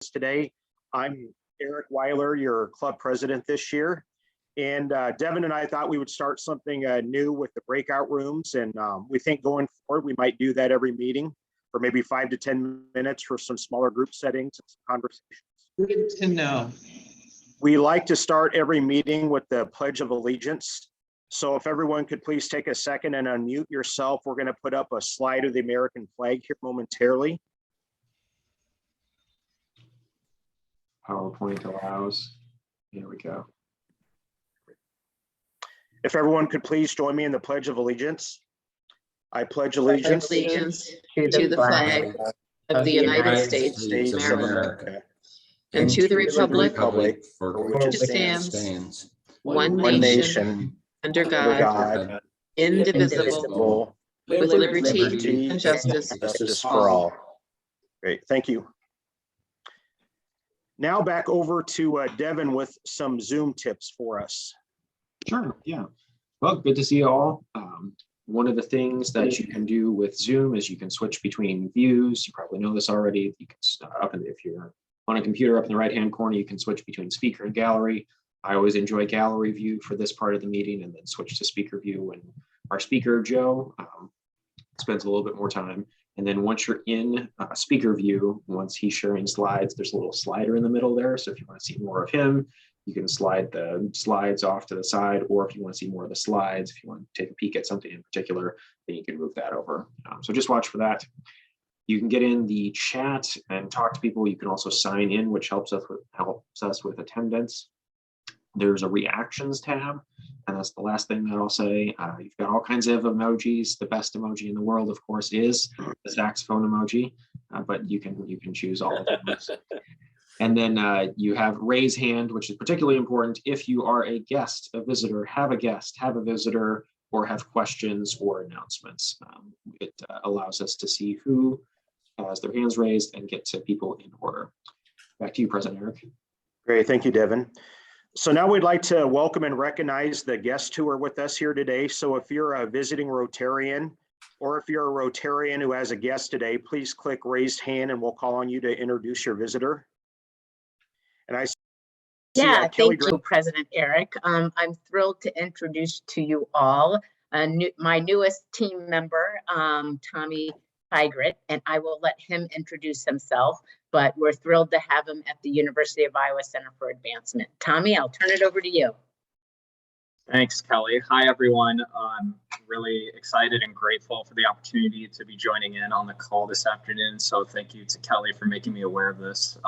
today. I'm Eric Weiler, your club president this year. And Devin and I thought we would start something new with the breakout rooms. And we think going forward, we might do that every meeting for maybe 5 to 10 minutes for some smaller group settings and some conversations. Good to know. We like to start every meeting with the Pledge of Allegiance. So if everyone could please take a second and unmute yourself, we're going to put up a slide of the American flag here momentarily. PowerPoint allows. Here we go. If everyone could please join me in the Pledge of Allegiance. I pledge allegiance to the flag of the United States of America and to the republic for which it stands, one nation, under God, indivisible, with liberty and justice for all. Great, thank you. Now back over to Devin with some Zoom tips for us. Sure, yeah. Well, good to see you all. One of the things that you can do with Zoom is you can switch between views. You probably know this already. You can if you're on a computer up in the right-hand corner, you can switch between speaker and gallery. I always enjoy gallery view for this part of the meeting and then switch to speaker view when our speaker, Joe, spends a little bit more time. And then once you're in speaker view, once he's sharing slides, there's a little slider in the middle there. So if you want to see more of him, you can slide the slides off to the side, or if you want to see more of the slides, if you want to take a peek at something in particular, then you can move that over. So just watch for that. You can get in the chat and talk to people. You can also sign in, which helps us with attendance. There's a reactions tab, and that's the last thing that I'll say. You've got all kinds of emojis. The best emoji in the world, of course, is the saxophone emoji, but you can choose all of them. And then you have raise hand, which is particularly important if you are a guest, a visitor, have a visitor, or have questions or announcements. It allows us to see who has their hands raised and get to people in order. Back to you, President Eric. Great, thank you, Devin. So now we'd like to welcome and recognize the guests who are with us here today. So if you're a visiting Rotarian, or if you're a Rotarian who has a guest today, please click raised hand and we'll call on you to introduce your visitor. And I see, yeah, thank you, President Eric. I'm thrilled to introduce to you all my newest team member, Tommy Tigret, and I will let him introduce himself, but we're thrilled to have him at the University of Iowa Center for Advancement. Tommy, I'll turn it over to you. Thanks, Kelly. Hi, everyone. I'm really excited and grateful for the opportunity to be joining in on the call this afternoon. So thank you to Kelly for making me aware of this.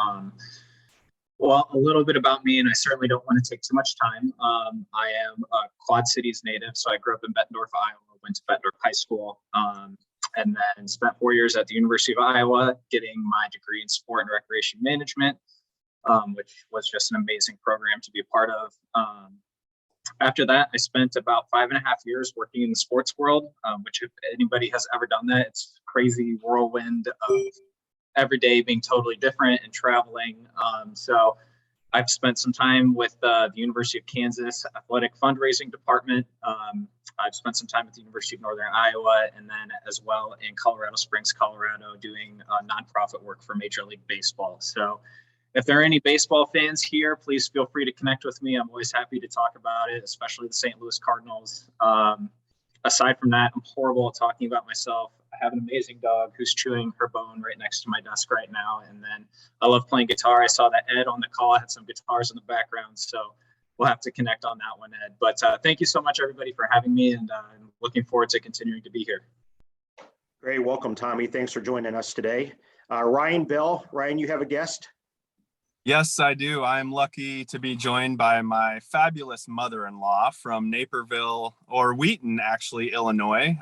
Well, a little bit about me, and I certainly don't want to take too much time. I am a Quad Cities native, so I grew up in Bettendorf, Iowa, went to Bettendorf High School, and then spent 4 years at the University of Iowa getting my degree in sport and recreation management, which was just an amazing program to be a part of. After that, I spent about 5.5 years working in the sports world, which if anybody has ever done that, it's crazy whirlwind of every day being totally different and traveling. So I've spent some time with the University of Kansas Athletic Fundraising Department. I've spent some time at the University of Northern Iowa, and then as well in Colorado Springs, Colorado, doing nonprofit work for Major League Baseball. So if there are any baseball fans here, please feel free to connect with me. I'm always happy to talk about it, especially the St. Louis Cardinals. Aside from that, I'm horrible at talking about myself. I have an amazing dog who's chewing her bone right next to my desk right now. And then I love playing guitar. I saw that Ed on the call had some guitars in the background. So we'll have to connect on that one, Ed. But thank you so much, everybody, for having me. And I'm looking forward to continuing to be here. Great. Welcome, Tommy. Thanks for joining us today. Ryan Bell. Ryan, you have a guest? Yes, I do. I'm lucky to be joined by my fabulous mother-in-law from Naperville, or Wheaton, actually, Illinois.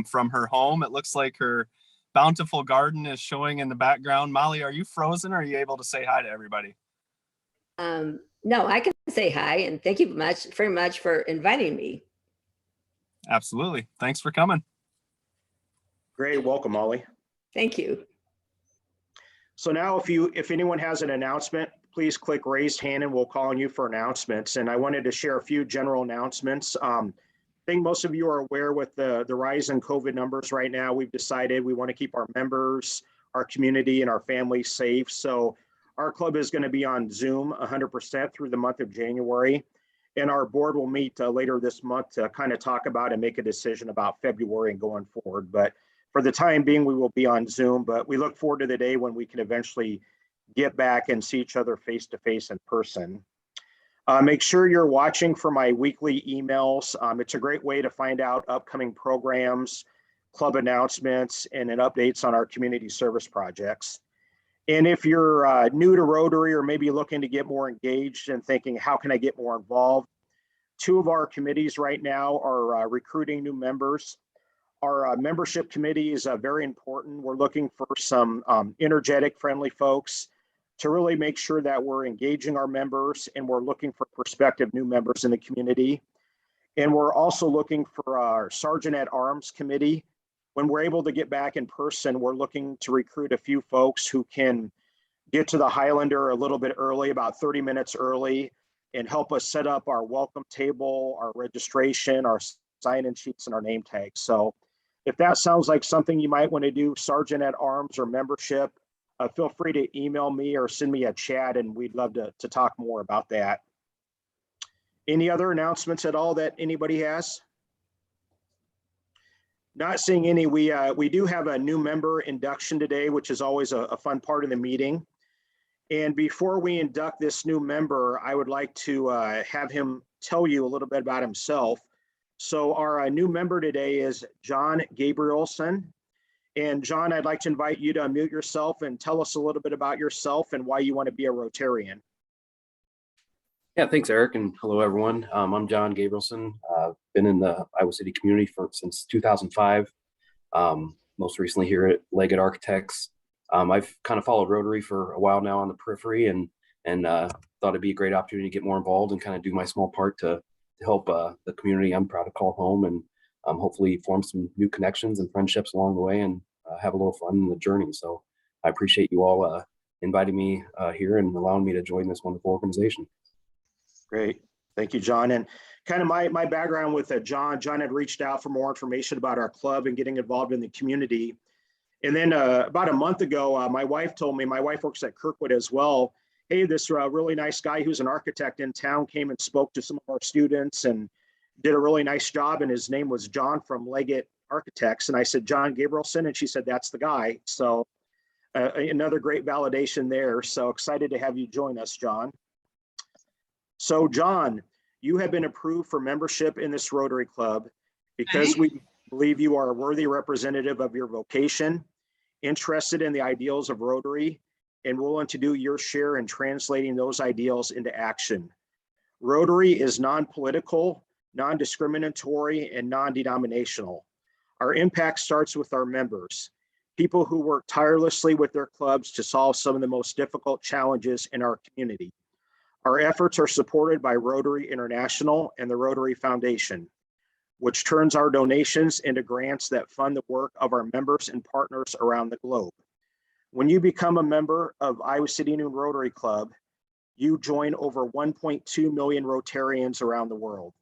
From her home, it looks like her bountiful garden is showing in the background. Molly, are you frozen? Or are you able to say hi to everybody? No, I can say hi, and thank you very much for inviting me. Absolutely. Thanks for coming. Great. Welcome, Molly. Thank you. So now if anyone has an announcement, please click raised hand and we'll call on you for announcements. And I wanted to share a few general announcements. I think most of you are aware with the rise in COVID numbers right now, we've decided we want to keep our members, our community, and our families safe. So our club is going to be on Zoom 100% through the month of January. And our board will meet later this month to kind of talk about and make a decision about February and going forward. But for the time being, we will be on Zoom, but we look forward to the day when we can eventually get back and see each other face to face in person. Make sure you're watching for my weekly emails. It's a great way to find out upcoming programs, club announcements, and updates on our community service projects. And if you're new to Rotary or maybe looking to get more engaged and thinking, how can I get more involved? 2 of our committees right now are recruiting new members. Our membership committee is very important. We're looking for some energetic, friendly folks to really make sure that we're engaging our members, and we're looking for prospective new members in the community. And we're also looking for our Sergeant at Arms committee. When we're able to get back in person, we're looking to recruit a few folks who can get to the Highlander a little bit early, about 30 minutes early, and help us set up our welcome table, our registration, our sign-in sheets, and our name tags. So if that sounds like something you might want to do, Sergeant at Arms or membership, feel free to email me or send me a chat, and we'd love to talk more about that. Any other announcements at all that anybody has? Not seeing any. We do have a new member induction today, which is always a fun part of the meeting. And before we induct this new member, I would like to have him tell you a little bit about himself. So our new member today is John Gabrielson. And John, I'd like to invite you to unmute yourself and tell us a little bit about yourself and why you want to be a Rotarian. Yeah, thanks, Eric, and hello, everyone. I'm John Gabrielson. Been in the Iowa City community since 2005. Most recently here at Leggett Architects. I've kind of followed Rotary for a while now on the periphery, and thought it'd be a great opportunity to get more involved and kind of do my small part to help the community I'm proud to call home, and hopefully form some new connections and friendships along the way, and have a little fun in the journey. So I appreciate you all inviting me here and allowing me to join this wonderful organization. Great. Thank you, John. And kind of my background with John had reached out for more information about our club and getting involved in the community. And then about a month ago, my wife told me, my wife works at Kirkwood as well, hey, this really nice guy who's an architect in town came and spoke to some of our students and did a really nice job. And his name was John from Leggett Architects. And I said, John Gabrielson. And she said, that's the guy. So another great validation there. So excited to have you join us, John. So John, you have been approved for membership in this Rotary Club because we believe you are a worthy representative of your vocation, interested in the ideals of Rotary, and willing to do your share in translating those ideals into action. Rotary is non-political, non-discriminatory, and non-denominational. Our impact starts with our members, people who work tirelessly with their clubs to solve some of the most difficult challenges in our community. Our efforts are supported by Rotary International and the Rotary Foundation, which turns our donations into grants that fund the work of our members and partners around the globe. When you become a member of Iowa City Noon Rotary Club, you join over 1.2 million Rotarians around the world.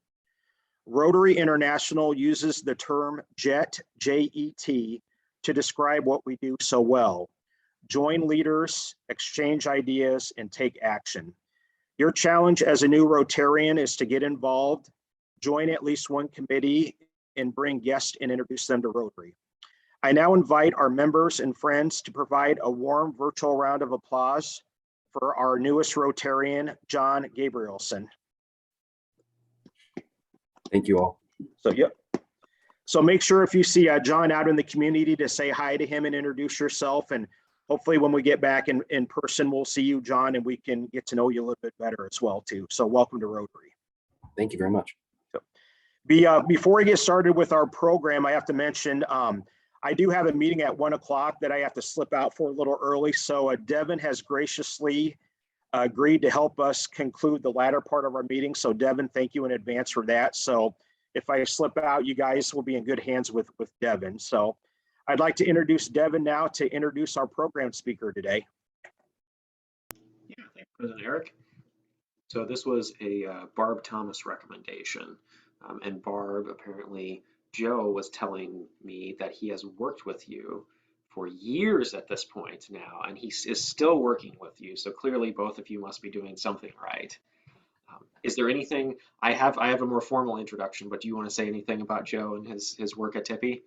Rotary International uses the term JET, J-E-T, to describe what we do so well. Join leaders, exchange ideas, and take action. Your challenge as a new Rotarian is to get involved, join at least one committee, and bring guests and introduce them to Rotary. I now invite our members and friends to provide a warm virtual round of applause for our newest Rotarian, John Gabrielson. Thank you all. So make sure if you see John out in the community to say hi to him and introduce yourself. And hopefully when we get back in person, we'll see you, John, and we can get to know you a little bit better as well, too. So welcome to Rotary. Thank you very much. Before we get started with our program, I have to mention, I do have a meeting at 1 o'clock that I have to slip out for a little early. So Devin has graciously agreed to help us conclude the latter part of our meeting. So Devin, thank you in advance for that. So if I slip out, you guys will be in good hands with Devin. So I'd like to introduce Devin now to introduce our program speaker today. Yeah, thanks, President Eric. So this was a Barb Thomas recommendation. And Barb, apparently, Joe was telling me that he has worked with you for years at this point now, and he is still working with you. So clearly both of you must be doing something right. Is there anything, I have a more formal introduction, but do you want to say anything about Joe and his work at Tippy?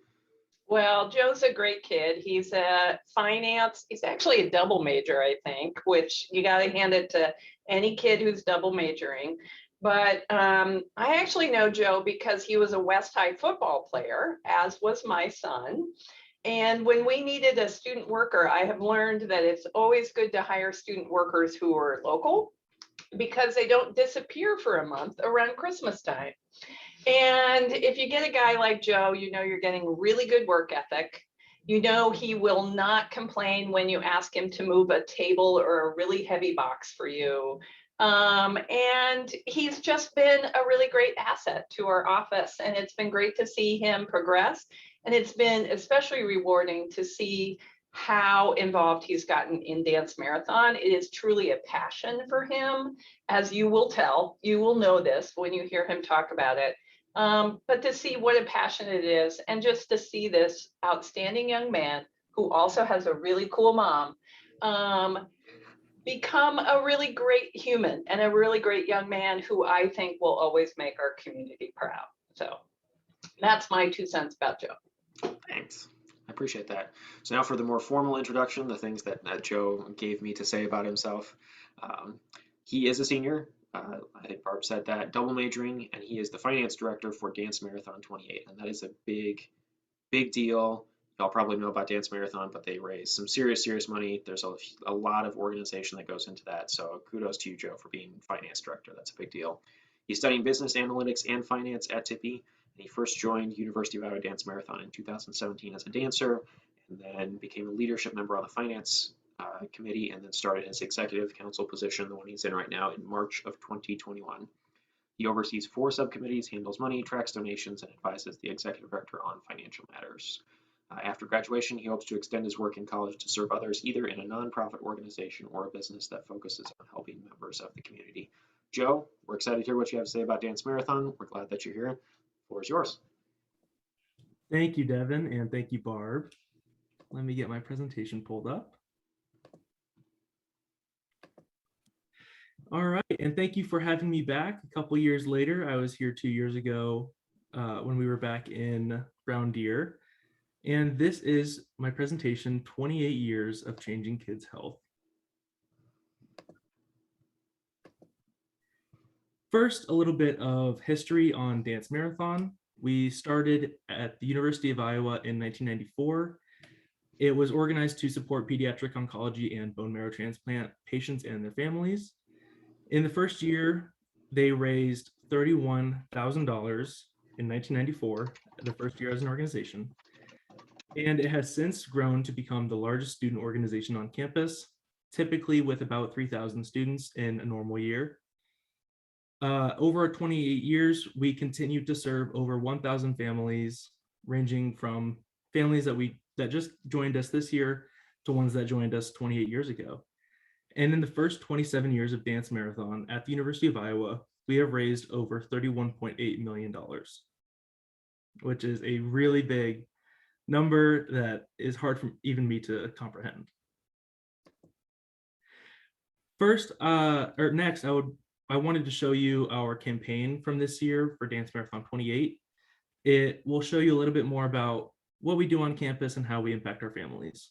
Well, Joe's a great kid. He's a finance. He's actually a double major, I think, which you got to hand it to any kid who's double majoring. But I actually know Joe because he was a West High football player, as was my son. And when we needed a student worker, I have learned that it's always good to hire student workers who are local because they don't disappear for a month around Christmas time. And if you get a guy like Joe, you know you're getting really good work ethic. You know he will not complain when you ask him to move a table or a really heavy box for you. And he's just been a really great asset to our office. And it's been great to see him progress. And it's been especially rewarding to see how involved he's gotten in Dance Marathon. It is truly a passion for him, as you will tell. You will know this when you hear him talk about it. But to see what a passion it is, and just to see this outstanding young man who also has a really cool mom, become a really great human and a really great young man who I think will always make our community proud. So that's my 2 cents about Joe. Thanks. I appreciate that. So now for the more formal introduction, the things that Joe gave me to say about himself. He is a senior. I think Barb said that, double majoring, and he is the finance director for Dance Marathon 28. And that is a big, big deal. Y'all probably know about Dance Marathon, but they raise some serious money. There's a lot of organization that goes into that. So kudos to you, Joe, for being finance director. That's a big deal. He's studying business analytics and finance at Tippy. And he first joined University of Iowa Dance Marathon in 2017 as a dancer, and then became a leadership member on the finance committee, and then started his executive council position, the one he's in right now, in March of 2021. He oversees 4 subcommittees, handles money, tracks donations, and advises the executive director on financial matters. After graduation, he hopes to extend his work in college to serve others, either in a nonprofit organization or a business that focuses on helping members of the community. Joe, we're excited to hear what you have to say about Dance Marathon. We're glad that you're here. The floor is yours. Thank you, Devin, and thank you, Barb. Let me get my presentation pulled up. All right, and thank you for having me back a couple years later. I was here 2 years ago when we were back in Brown Deer. And this is my presentation, 28 Years of Changing Kids' Health. First, a little bit of history on Dance Marathon. We started at the University of Iowa in 1994. It was organized to support pediatric oncology and bone marrow transplant patients and their families. In the first year, they raised $31,000 in 1994, the first year as an organization. And it has since grown to become the largest student organization on campus, typically with about 3,000 students in a normal year. Over our 28 years, we continue to serve over 1,000 families, ranging from families that just joined us this year to ones that joined us 28 years ago. And in the first 27 years of Dance Marathon at the University of Iowa, we have raised over $31.8 million, which is a really big number that is hard for even me to comprehend. Next, I wanted to show you our campaign from this year for Dance Marathon 28. It will show you a little bit more about what we do on campus and how we impact our families.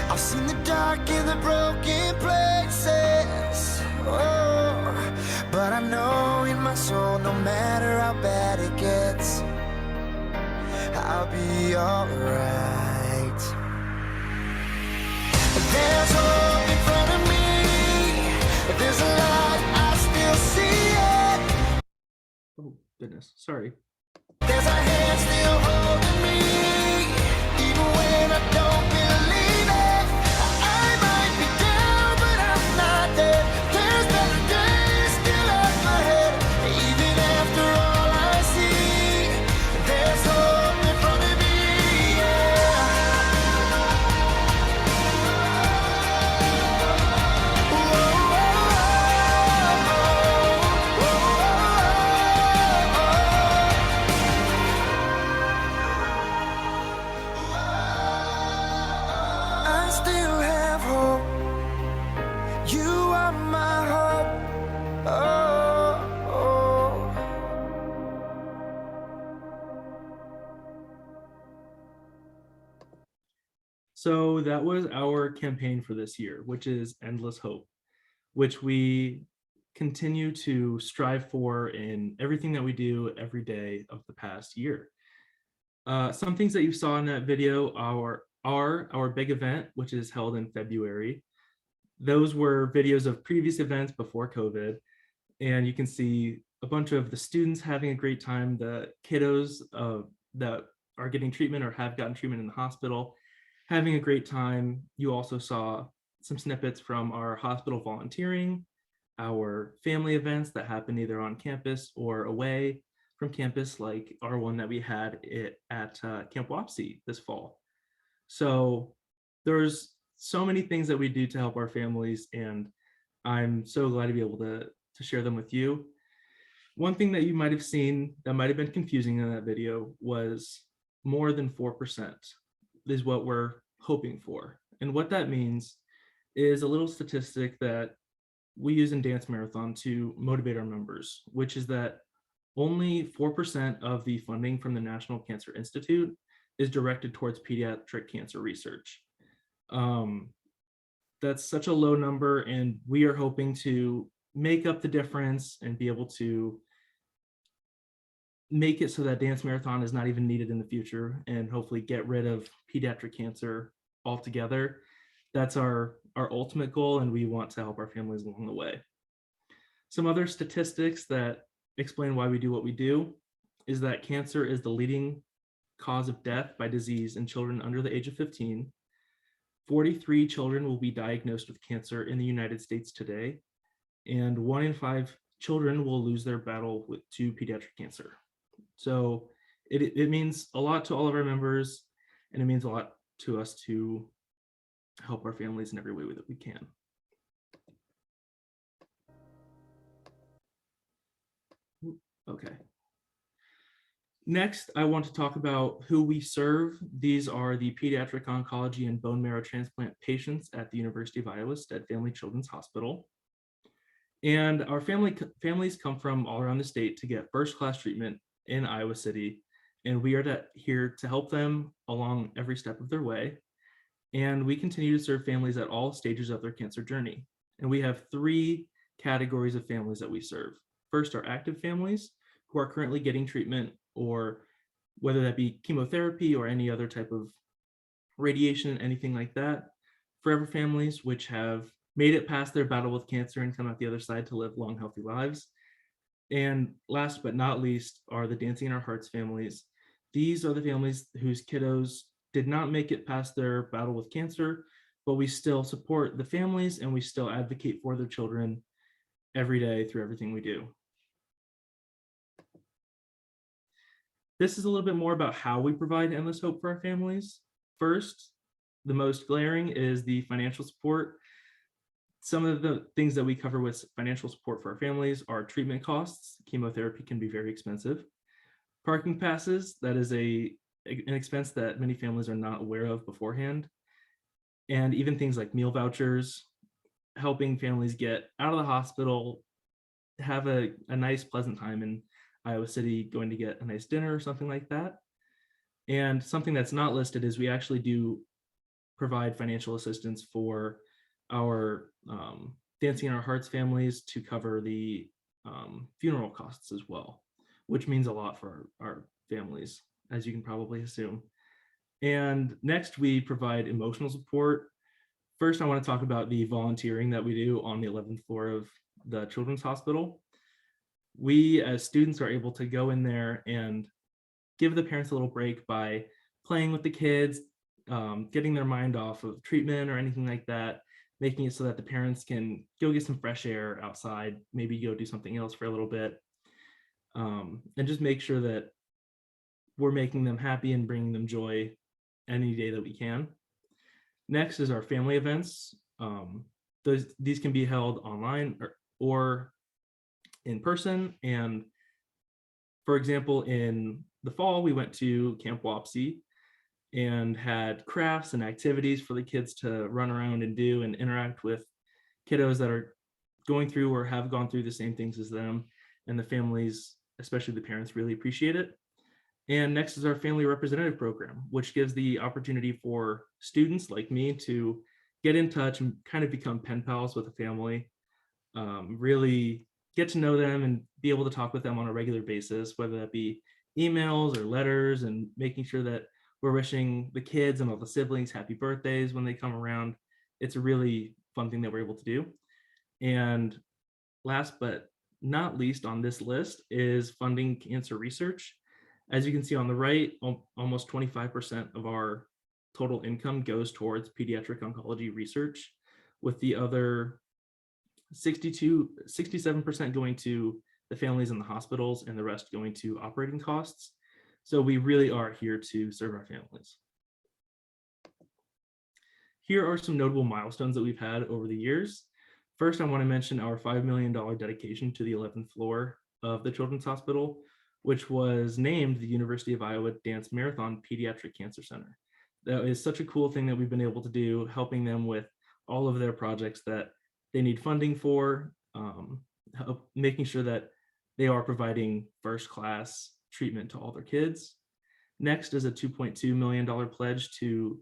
I've seen the dark and the broken places, oh, but I know in my soul, no matter how bad it gets, I'll be alright. There's hope in front of me, there's a light, I still see it. Oh, goodness, sorry. There's a hand still holding me, even when I don't believe it. I might be down, but I'm not dead. There's better days still up ahead. Even after all I see, there's hope in front of me, yeah. Whoa, whoa, whoa. So that was our campaign for this year, which is Endless Hope, which we continue to strive for in everything that we do every day of the past year. Some things that you saw in that video are our big event, which is held in February. Those were videos of previous events before COVID. And you can see a bunch of the students having a great time, the kiddos that are getting treatment or have gotten treatment in the hospital, having a great time. You also saw some snippets from our hospital volunteering, our family events that happen either on campus or away from campus, like our one that we had at Camp Wapsie this fall. So there's so many things that we do to help our families, and I'm so glad to be able to share them with you. One thing that you might have seen that might have been confusing in that video was more than 4% is what we're hoping for. And what that means is a little statistic that we use in Dance Marathon to motivate our members, which is that only 4% of the funding from the National Cancer Institute is directed towards pediatric cancer research. That's such a low number, and we are hoping to make up the difference and be able to make it so that Dance Marathon is not even needed in the future, and hopefully get rid of pediatric cancer altogether. That's our ultimate goal, and we want to help our families along the way. Some other statistics that explain why we do what we do is that cancer is the leading cause of death by disease in children under the age of 15. 43 children will be diagnosed with cancer in the United States today, and 1 in 5 children will lose their battle to pediatric cancer. So it means a lot to all of our members, and it means a lot to us to help our families in every way that we can. Okay. Next, I want to talk about who we serve. These are the pediatric oncology and bone marrow transplant patients at the University of Iowa Stead Family Children's Hospital. And our families come from all around the state to get first-class treatment in Iowa City, and we are here to help them along every step of their way. And we continue to serve families at all stages of their cancer journey. And we have 3 categories of families that we serve. First are active families who are currently getting treatment, or whether that be chemotherapy or any other type of radiation, anything like that. Forever families, which have made it past their battle with cancer and come out the other side to live long, healthy lives. And last but not least are the Dancing in Our Hearts families. These are the families whose kiddos did not make it past their battle with cancer, but we still support the families and we still advocate for their children every day through everything we do. This is a little bit more about how we provide endless hope for our families. First, the most glaring is the financial support. Some of the things that we cover with financial support for our families are treatment costs. Chemotherapy can be very expensive. Parking passes, that is an expense that many families are not aware of beforehand. And even things like meal vouchers, helping families get out of the hospital, have a nice, pleasant time in Iowa City, going to get a nice dinner or something like that. And something that's not listed is we actually do provide financial assistance for our Dancing in Our Hearts families to cover the funeral costs as well, which means a lot for our families, as you can probably assume. And next, we provide emotional support. First, I want to talk about the volunteering that we do on the 11th floor of the Children's Hospital. We, as students, are able to go in there and give the parents a little break by playing with the kids, getting their mind off of treatment or anything like that, making it so that the parents can go get some fresh air outside, maybe go do something else for a little bit, and just make sure that we're making them happy and bringing them joy any day that we can. Next is our family events. These can be held online or in person. And for example, in the fall, we went to Camp Wapsie and had crafts and activities for the kids to run around and do and interact with kiddos that are going through or have gone through the same things as them. And the families, especially the parents, really appreciate it. And next is our family representative program, which gives the opportunity for students like me to get in touch and kind of become pen pals with a family, really get to know them and be able to talk with them on a regular basis, whether that be emails or letters, and making sure that we're wishing the kids and all the siblings happy birthdays when they come around. It's a really fun thing that we're able to do. And last but not least on this list is funding cancer research. As you can see on the right, almost 25% of our total income goes towards pediatric oncology research, with the other 67% going to the families in the hospitals and the rest going to operating costs. So we really are here to serve our families. Here are some notable milestones that we've had over the years. First, I want to mention our $5 million dedication to the 11th floor of the Children's Hospital, which was named the University of Iowa Dance Marathon Pediatric Cancer Center. That is such a cool thing that we've been able to do, helping them with all of their projects that they need funding for, making sure that they are providing first-class treatment to all their kids. Next is a $2.2 million pledge to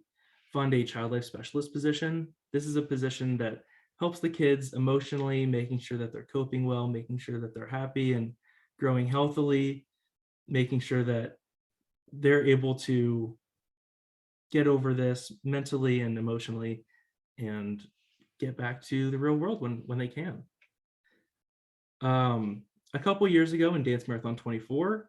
fund a child life specialist position. This is a position that helps the kids emotionally, making sure that they're coping well, making sure that they're happy and growing healthily, making sure that they're able to get over this mentally and emotionally and get back to the real world when they can. A couple years ago in Dance Marathon 24,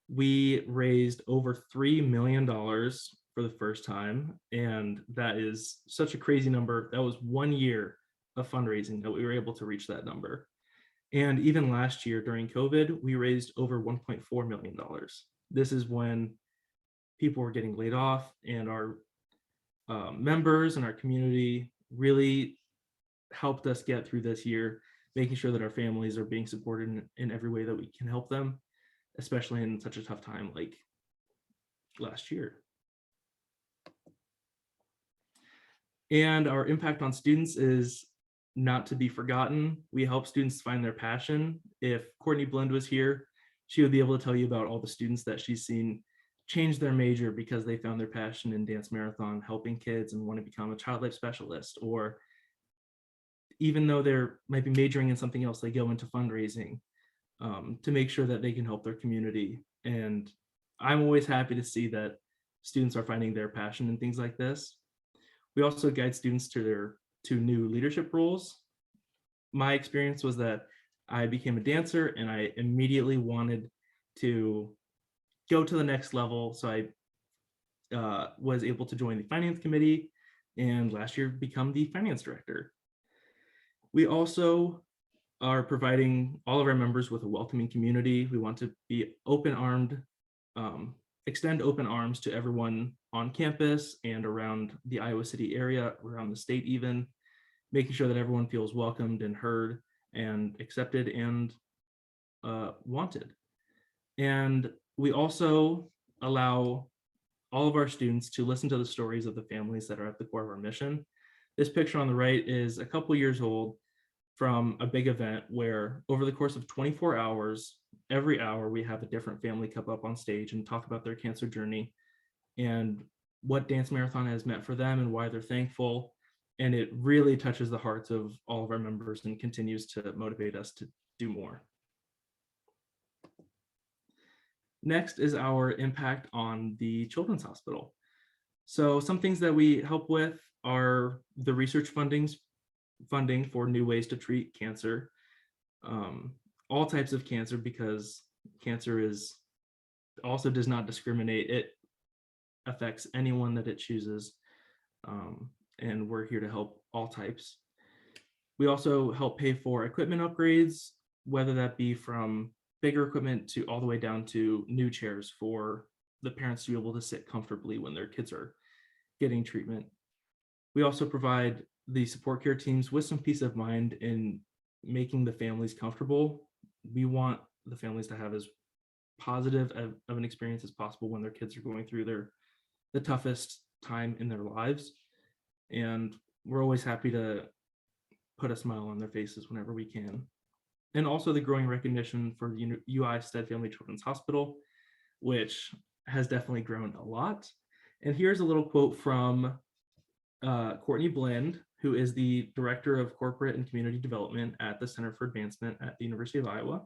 we raised over $3 million for the first time, and that is such a crazy number. That was 1 year of fundraising that we were able to reach that number. And even last year during COVID, we raised over $1.4 million. This is when people were getting laid off, and our members and our community really helped us get through this year, making sure that our families are being supported in every way that we can help them, especially in such a tough time like last year. And our impact on students is not to be forgotten. We help students find their passion. If Courtney Blend was here, she would be able to tell you about all the students that she's seen change their major because they found their passion in Dance Marathon, helping kids and want to become a child life specialist, or even though they're might be majoring in something else, they go into fundraising to make sure that they can help their community. And I'm always happy to see that students are finding their passion in things like this. We also guide students to new leadership roles. My experience was that I became a dancer and I immediately wanted to go to the next level. So I was able to join the finance committee and last year become the finance director. We also are providing all of our members with a welcoming community. We want to be open-armed, extend open arms to everyone on campus and around the Iowa City area, around the state even, making sure that everyone feels welcomed and heard and accepted and wanted. And we also allow all of our students to listen to the stories of the families that are at the core of our mission. This picture on the right is a couple years old from a big event where over the course of 24 hours, every hour we have a different family come up on stage and talk about their cancer journey and what Dance Marathon has meant for them and why they're thankful. And it really touches the hearts of all of our members and continues to motivate us to do more. Next is our impact on the Children's Hospital. So some things that we help with are the research funding for new ways to treat cancer, all types of cancer, because cancer also does not discriminate. It affects anyone that it chooses, and we're here to help all types. We also help pay for equipment upgrades, whether that be from bigger equipment to all the way down to new chairs for the parents to be able to sit comfortably when their kids are getting treatment. We also provide the support care teams with some peace of mind in making the families comfortable. We want the families to have as positive of an experience as possible when their kids are going through the toughest time in their lives. And we're always happy to put a smile on their faces whenever we can. And also the growing recognition for the UI Stead Family Children's Hospital. which has definitely grown a lot. And here's a little quote from Courtney Blend, who is the Director of Corporate and Community Development at the Center for Advancement at the University of Iowa.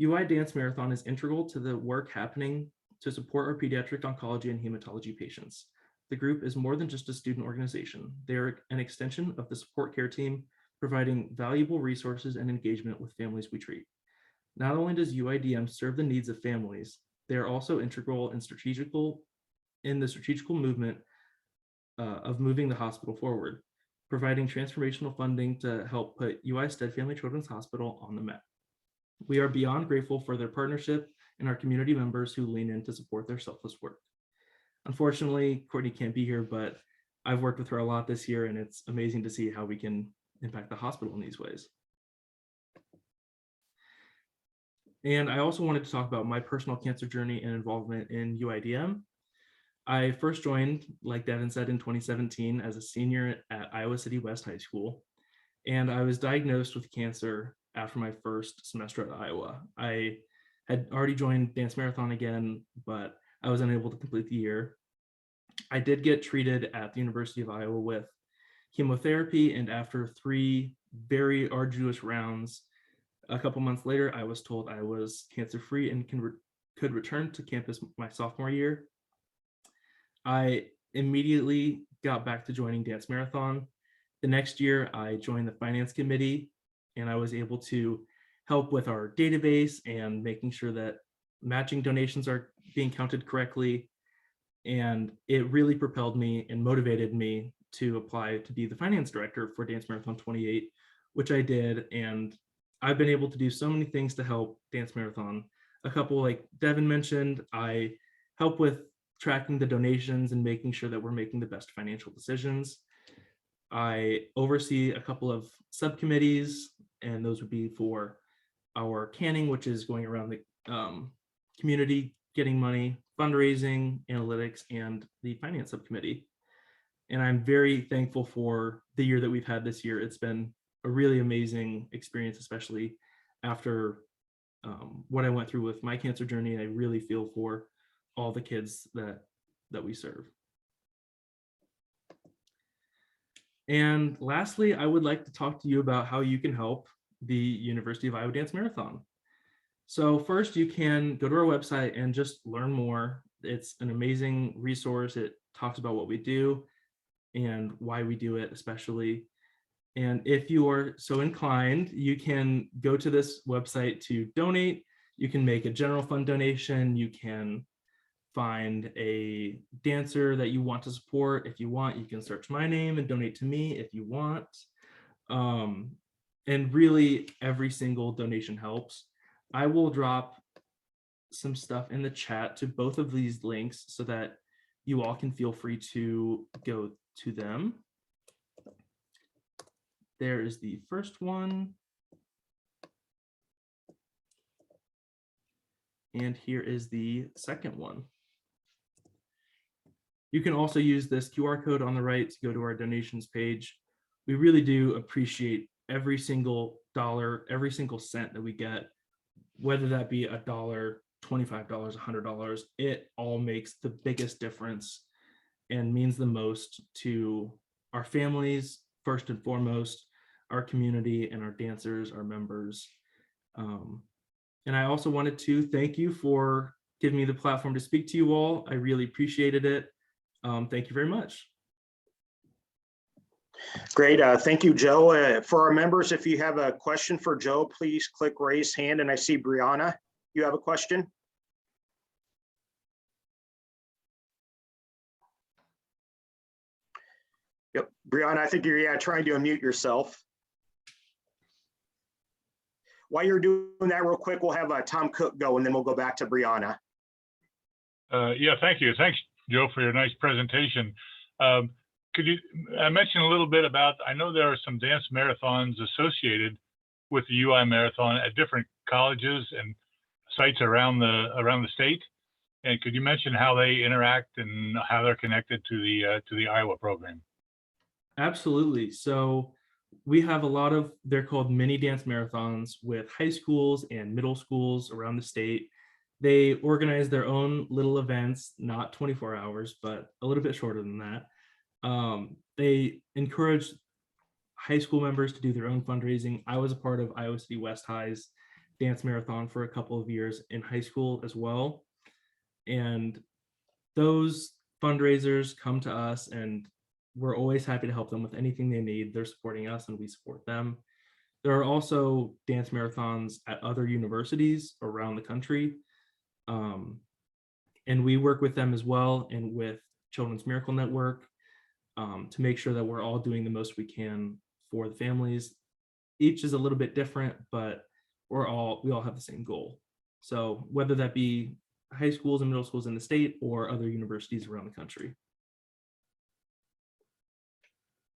UI Dance Marathon is integral to the work happening to support our pediatric oncology and hematology patients. The group is more than just a student organization. They are an extension of the support care team, providing valuable resources and engagement with families we treat. Not only does UIDM serve the needs of families, they are also integral and in the strategical movement of moving the hospital forward, providing transformational funding to help put UI Stead Family Children's Hospital on the map. We are beyond grateful for their partnership and our community members who lean in to support their selfless work. Unfortunately, Courtney can't be here, but I've worked with her a lot this year, and it's amazing to see how we can impact the hospital in these ways. And I also wanted to talk about my personal cancer journey and involvement in UIDM. I first joined, like Devin said, in 2017 as a senior at Iowa City West High School. And I was diagnosed with cancer after my first semester at Iowa. I had already joined Dance Marathon again, but I was unable to complete the year. I did get treated at the University of Iowa with chemotherapy, and after 3 very arduous rounds, a couple months later, I was told I was cancer-free and could return to campus my sophomore year. I immediately got back to joining Dance Marathon. The next year, I joined the finance committee, and I was able to help with our database and making sure that matching donations are being counted correctly. And it really propelled me and motivated me to apply to be the finance director for Dance Marathon 28, which I did. And I've been able to do so many things to help Dance Marathon. A couple, like Devin mentioned, I help with tracking the donations and making sure that we're making the best financial decisions. I oversee a couple of subcommittees, and those would be for our canning, which is going around the community, getting money, fundraising, analytics, and the finance subcommittee. And I'm very thankful for the year that we've had this year. It's been a really amazing experience, especially after what I went through with my cancer journey. I really feel for all the kids that we serve. And lastly, I would like to talk to you about how you can help the University of Iowa Dance Marathon. So first, you can go to our website and just learn more. It's an amazing resource. It talks about what we do and why we do it, especially. And if you are so inclined, you can go to this website to donate. You can make a general fund donation. You can find a dancer that you want to support. If you want, you can search my name and donate to me if you want. And really, every single donation helps. I will drop some stuff in the chat to both of these links so that you all can feel free to go to them. There is the first one. And here is the second one. You can also use this QR code on the right to go to our donations page. We really do appreciate every single dollar, every single cent that we get, whether that be $1, $25, $100, it all makes the biggest difference and means the most to our families, first and foremost, our community and our dancers, our members. And I also wanted to thank you for giving me the platform to speak to you all. I really appreciated it. Thank you very much. Great. Thank you, Joe. For our members, if you have a question for Joe, please click raise hand. And I see Brianna, you have a question? Yep. Brianna, I think you're trying to unmute yourself. While you're doing that real quick, we'll have Tom Cook go, and then we'll go back to Brianna. Yeah, thank you. Thanks, Joe, for your nice presentation. Could you mention a little bit about, I know there are some dance marathons associated with the UI marathon at different colleges and sites around the state. And could you mention how they interact and how they're connected to the Iowa program? Absolutely. So we have a lot of, they're called mini dance marathons with high schools and middle schools around the state. They organize their own little events, not 24 hours, but a little bit shorter than that. They encourage high school members to do their own fundraising. I was a part of Iowa City West High's dance marathon for a couple of years in high school as well. And those fundraisers come to us, and we're always happy to help them with anything they need. They're supporting us and we support them. There are also dance marathons at other universities around the country. And we work with them as well, and with Children's Miracle Network, to make sure that we're all doing the most we can for the families. Each is a little bit different, but we all have the same goal. So whether that be high schools and middle schools in the state or other universities around the country.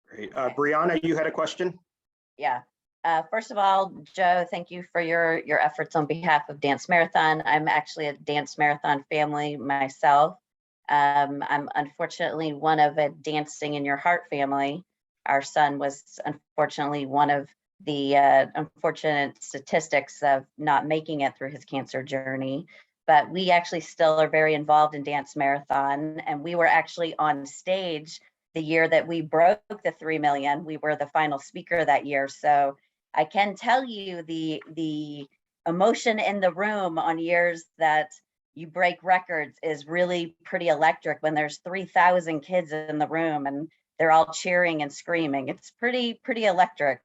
Great. Brianna, you had a question? Yeah. First of all, Joe, thank you for your efforts on behalf of Dance Marathon. I'm actually a Dance Marathon family myself. I'm unfortunately one of a Dancing in Your Heart family. Our son was unfortunately one of the unfortunate statistics of not making it through his cancer journey. But we actually still are very involved in Dance Marathon, and we were actually on stage the year that we broke the 3 million. We were the final speaker that year. So I can tell you the emotion in the room on years that you break records is really pretty electric when there's 3,000 kids in the room and they're all cheering and screaming. It's pretty electric.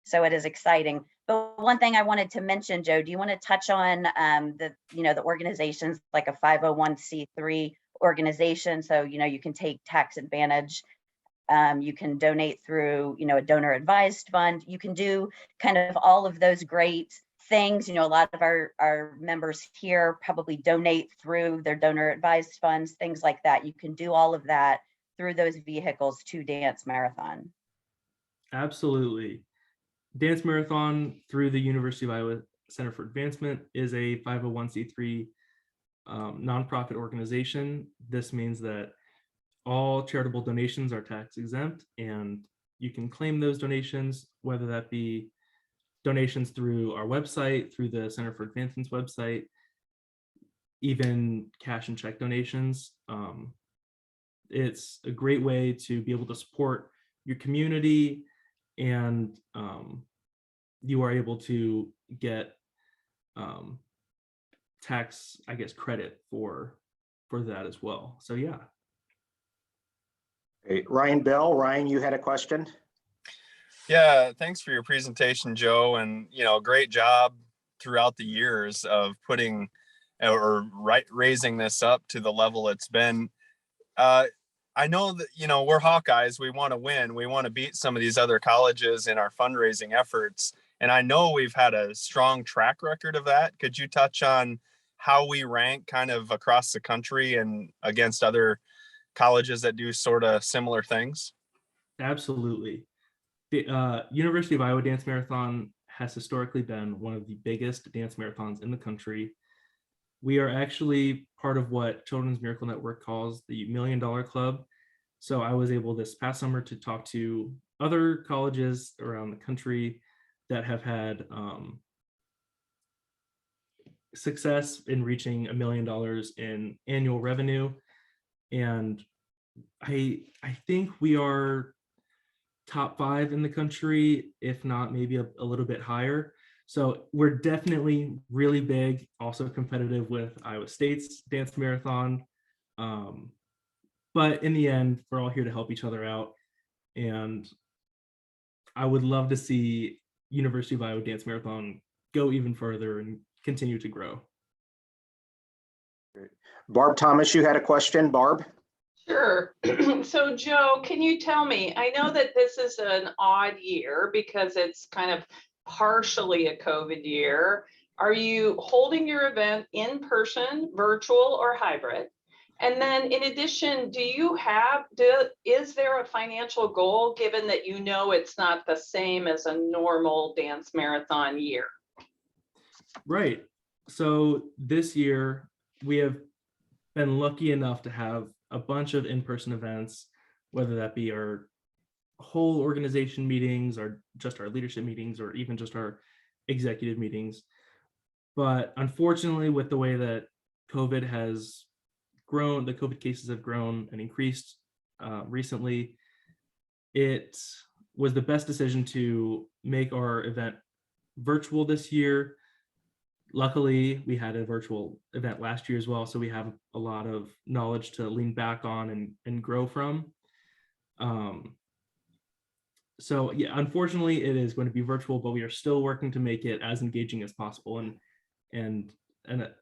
So it is exciting. But one thing I wanted to mention, Joe, do you want to touch on the organizations like a 501c3 organization? So, you can take tax advantage. You can donate through, a donor advised fund. You can do kind of all of those great things. A lot of our members here probably donate through their donor advised funds, things like that. You can do all of that through those vehicles to Dance Marathon. Absolutely. Dance Marathon through the University of Iowa Center for Advancement is a 501c3 nonprofit organization. This means that all charitable donations are tax exempt, and you can claim those donations, whether that be donations through our website, through the Center for Advancement's website, even cash and check donations. It's a great way to be able to support your community, and you are able to get tax, credit for that as well. So yeah. Great. Ryan Bell, Ryan, you had a question? Yeah, thanks for your presentation, Joe, and great job throughout the years of putting or raising this up to the level it's been. I know that we're Hawkeyes. We want to win. We want to beat some of these other colleges in our fundraising efforts, and I know we've had a strong track record of that. Could you touch on how we rank kind of across the country and against other colleges that do sort of similar things? Absolutely. The University of Iowa Dance Marathon has historically been one of the biggest dance marathons in the country. We are actually part of what Children's Miracle Network calls the $1 Million Club. So I was able this past summer to talk to other colleges around the country that have had success in reaching $1 million in annual revenue. And I think we are top 5 in the country, if not maybe a little bit higher. So we're definitely really big, also competitive with Iowa State's Dance Marathon. But in the end, we're all here to help each other out. And I would love to see University of Iowa Dance Marathon go even further and continue to grow. Great. Barb Thomas, you had a question, Barb? Sure. So Joe, can you tell me, I know that this is an odd year because it's kind of partially a COVID year. Are you holding your event in person, virtual, or hybrid? And then in addition, is there a financial goal given that it's not the same as a normal dance marathon year? Right. So this year we have been lucky enough to have a bunch of in-person events, whether that be our whole organization meetings or just our leadership meetings or even just our executive meetings. But unfortunately, with the way that COVID has grown, the COVID cases have grown and increased recently, it was the best decision to make our event virtual this year. Luckily, we had a virtual event last year as well, so we have a lot of knowledge to lean back on and grow from. So yeah, unfortunately, it is going to be virtual, but we are still working to make it as engaging as possible and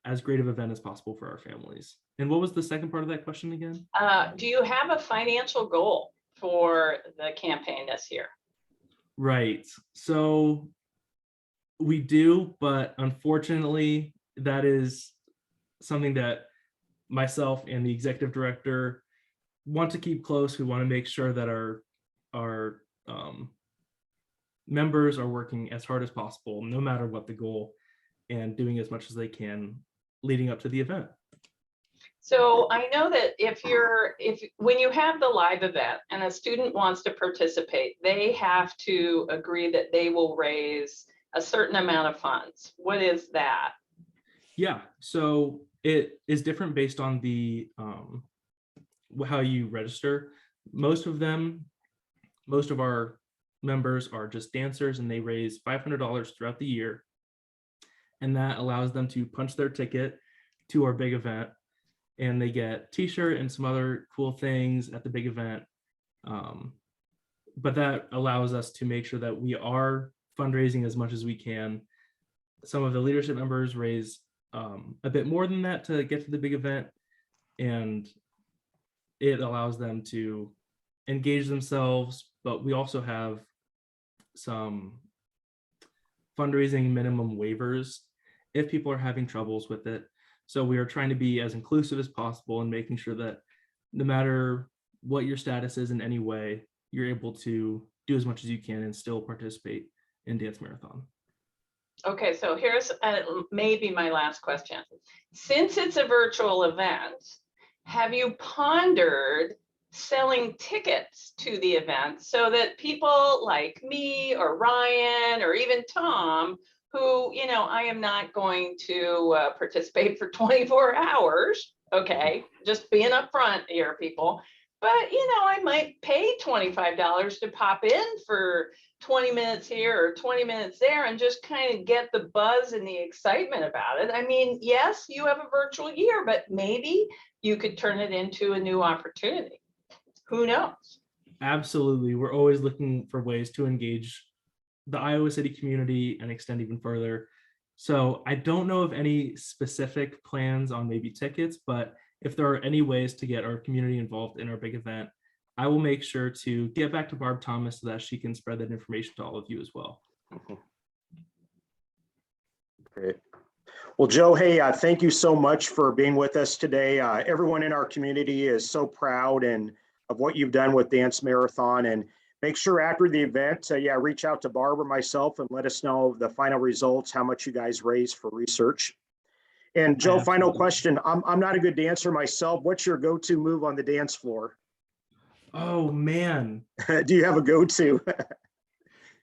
as great of an event as possible for our families. And what was the second part of that question again? Do you have a financial goal for the campaign this year? Right. So we do, but unfortunately, that is something that myself and the executive director want to keep close. We want to make sure that our members are working as hard as possible, no matter what the goal, and doing as much as they can leading up to the event. So I know that when you have the live event and a student wants to participate, they have to agree that they will raise a certain amount of funds. What is that? Yeah, so it is different based on the how you register. Most of our members are just dancers, and they raise $500 throughout the year, and that allows them to punch their ticket to our big event, and they get t-shirt and some other cool things at the big event. But that allows us to make sure that we are fundraising as much as we can. Some of the leadership members raise a bit more than that to get to the big event, and it allows them to engage themselves. But we also have some fundraising minimum waivers if people are having troubles with it. So we are trying to be as inclusive as possible and making sure that no matter what your status is in any way, you're able to do as much as you can and still participate in Dance Marathon. Okay, so here's maybe my last question. Since it's a virtual event, have you pondered selling tickets to the event so that people like me or Ryan or even Tom, who, I am not going to participate for 24 hours, okay, just being upfront here, people, but, I might pay $25 to pop in for 20 minutes here or 20 minutes there and just kind of get the buzz and the excitement about it. I mean, yes, you have a virtual year, but maybe you could turn it into a new opportunity. Who knows? Absolutely. We're always looking for ways to engage the Iowa City community and extend even further. So I don't know of any specific plans on maybe tickets, but if there are any ways to get our community involved in our big event, I will make sure to get back to Barb Thomas so that she can spread that information to all of you as well. Great. Well, Joe, hey, thank you so much for being with us today. Everyone in our community is so proud of what you've done with Dance Marathon, and make sure after the event, reach out to Barb or myself and let us know the final results, how much you guys raised for research. And Joe, final question. I'm not a good dancer myself. What's your go-to move on the dance floor? Oh, man. Do you have a go-to?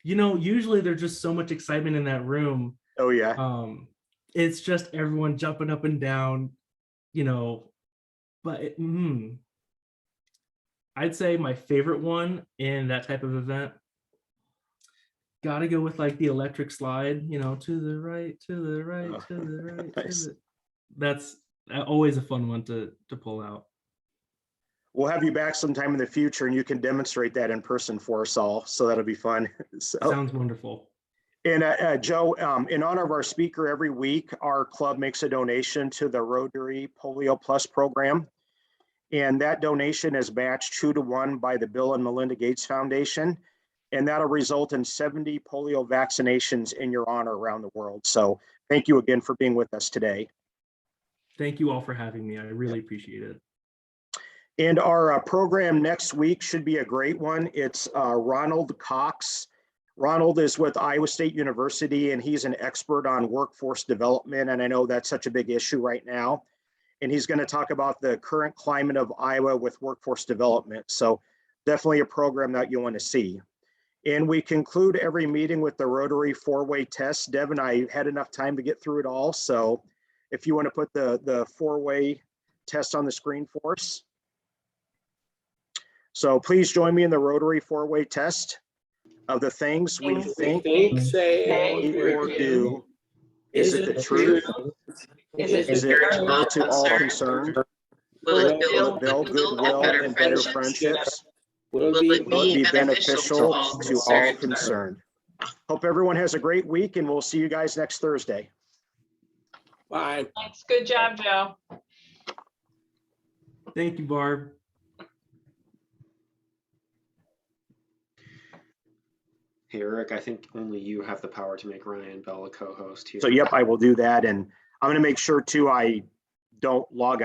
Usually there's just so much excitement in that room. Oh, yeah. It's just everyone jumping up and down, but I'd say my favorite one in that type of event, gotta go with like the electric slide, to the right, to the right, to the right. Nice. That's always a fun one to pull out. We'll have you back sometime in the future and you can demonstrate that in person for us all. So that'll be fun. Sounds wonderful. And Joe, in honor of our speaker, every week, our club makes a donation to the Rotary Polio Plus program. And that donation is matched 2-to-1 by the Bill and Melinda Gates Foundation. And that'll result in 70 polio vaccinations in your honor around the world. So thank you again for being with us today. Thank you all for having me. I really appreciate it. And our program next week should be a great one. It's Ronald Cox. Ronald is with Iowa State University, and he's an expert on workforce development. And I know that's such a big issue right now. And he's going to talk about the current climate of Iowa with workforce development. So definitely a program that you want to see. And we conclude every meeting with the Rotary four-way test. Deb and I had enough time to get through it all. So if you want to put the four-way test on the screen for us. So please join me in the Rotary four-way test of the things we think, say, or do. Is it the truth? Is it Is it fair to all concerned? Will it Will build it build goodwill and better friendships? Will Will it it be beneficial to all concerned? Hope everyone has a great week, and we'll see you guys next Thursday. Thanks. Good job, Joe. Thank you, Barb. Hey, Eric, I think only you have the power to make Ryan Bell a co-host here. So yep, I will do that. And I'm going to make sure too, I don't log out